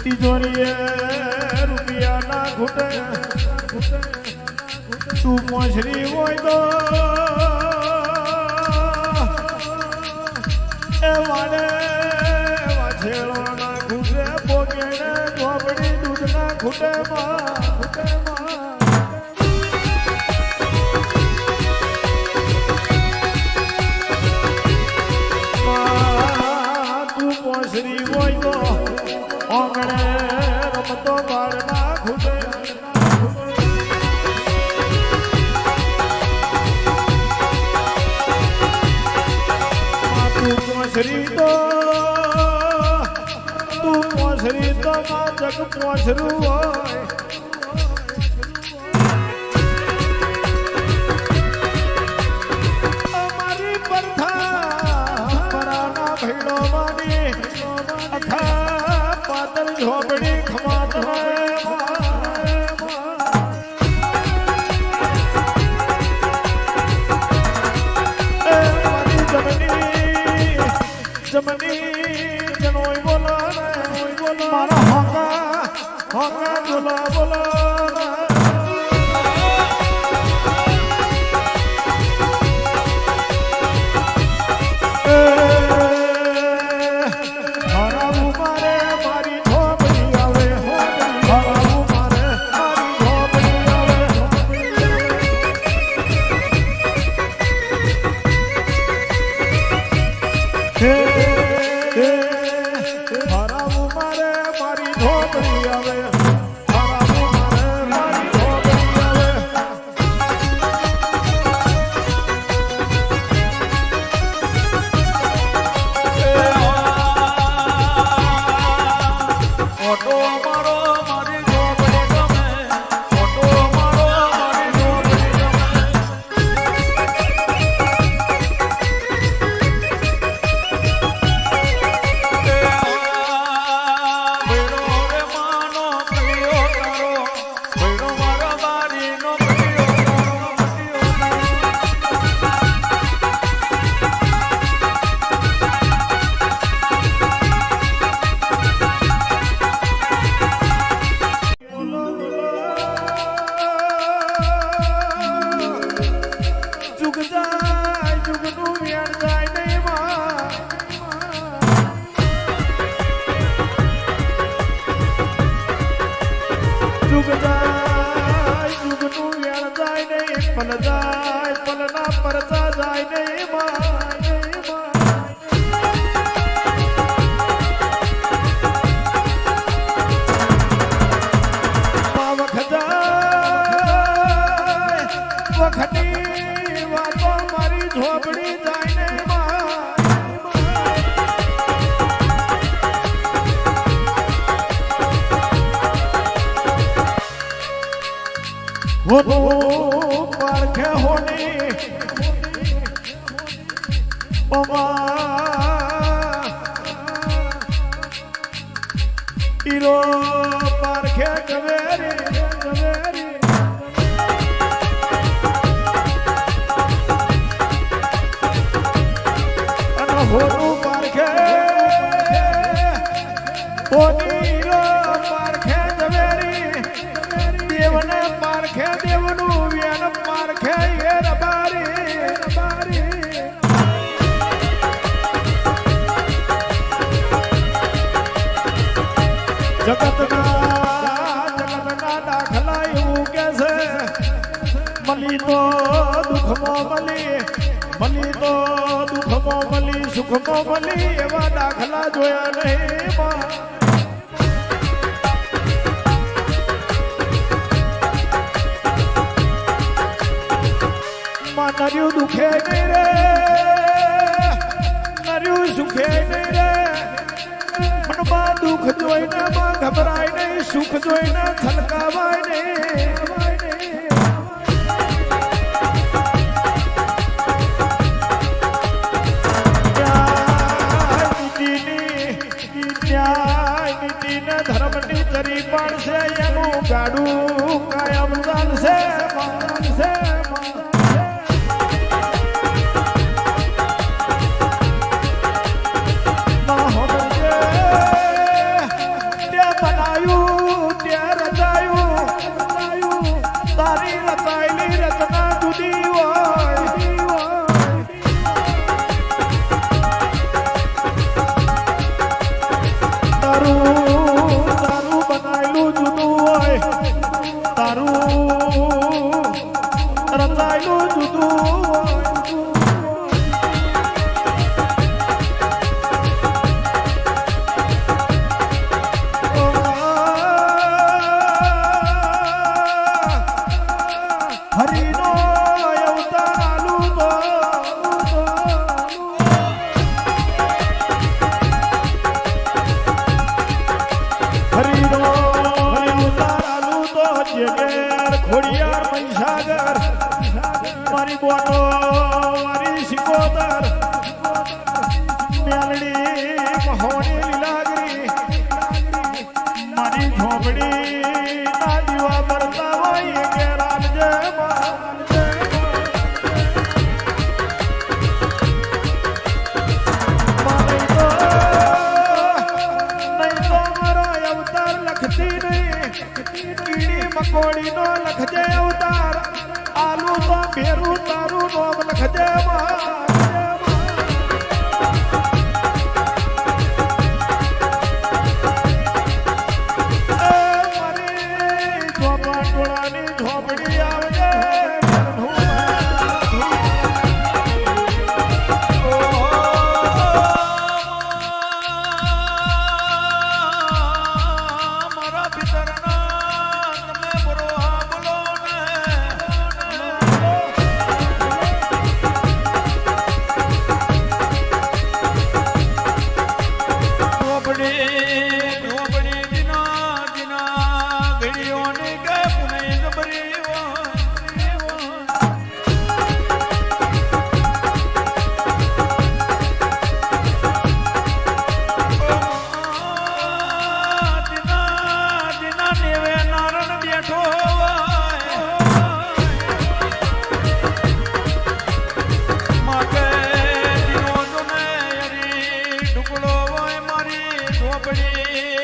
તિજોરીએ રૂપિયા ના ઘૂટે તું મોસરી હોય તો એ વાડે વાછેડો ના ઘૂટે પોકેને ઝોપડી દૂધ ના ઘૂટે તું મોસરી હોય તો ઓગણે રમતો બાર ના ઘૂટે તું મોસરી તો માં જગ મોસરું હોય અમારી પરથા પરાના ભેડો માની અથા પાતળ ઝોપડી ખમાત જમની જનોય બોલા મારા હોકા બોલા પલના પરતા જાય નહીં વખતી વાતો મારી ઝોપડી જાય નહીં પારખે હોની હીરો પારખે ઝવેરી ઝવેરી અને હોરું પારખે હીરો પારખે ઝવેરી દેવને પારખે દેવનું વેન પારખે એ રબારી રબારી જગતના દાખલા એવું કે છે મળી તો દુઃખમાં મળી મળી તો દુઃખમાં મળી સુખમાં મળી એવા દાખલા જોયા નહીં માં નર્યું દુખે નહીં રે નર્યું સુખે નહીં રે મનમાં દુઃખ જોઈને માં ઘબરાય નહીં સુખ જોઈને છલકાવાય નહીં ધર્મની ચરી પણ છે એનું ગાડું કાયમ ચાલશે તારી રચાયેલી રચના જુદી હોય તારું બનાયેલું જુદું હોય તારું રચાયેલું જુદું હરિનો અવતાર આલુ તો હરિનો અવતાર આલુ તો જગેર ખોડિયાર મહીસાગર મારી બોનો મારી સિકોતર મેલડી મહોની લીલાગરી મારી ઝોપડી ના દીવા બરતા હોય કે રાજે મકોડી નો લખજે અવતાર આલુ તો ભેરું તારું નોમ લખજે મારી ઝોપડી ઝોપડી આવજે મારા પિતરના ટુકડો હોય મારી ઝોપડી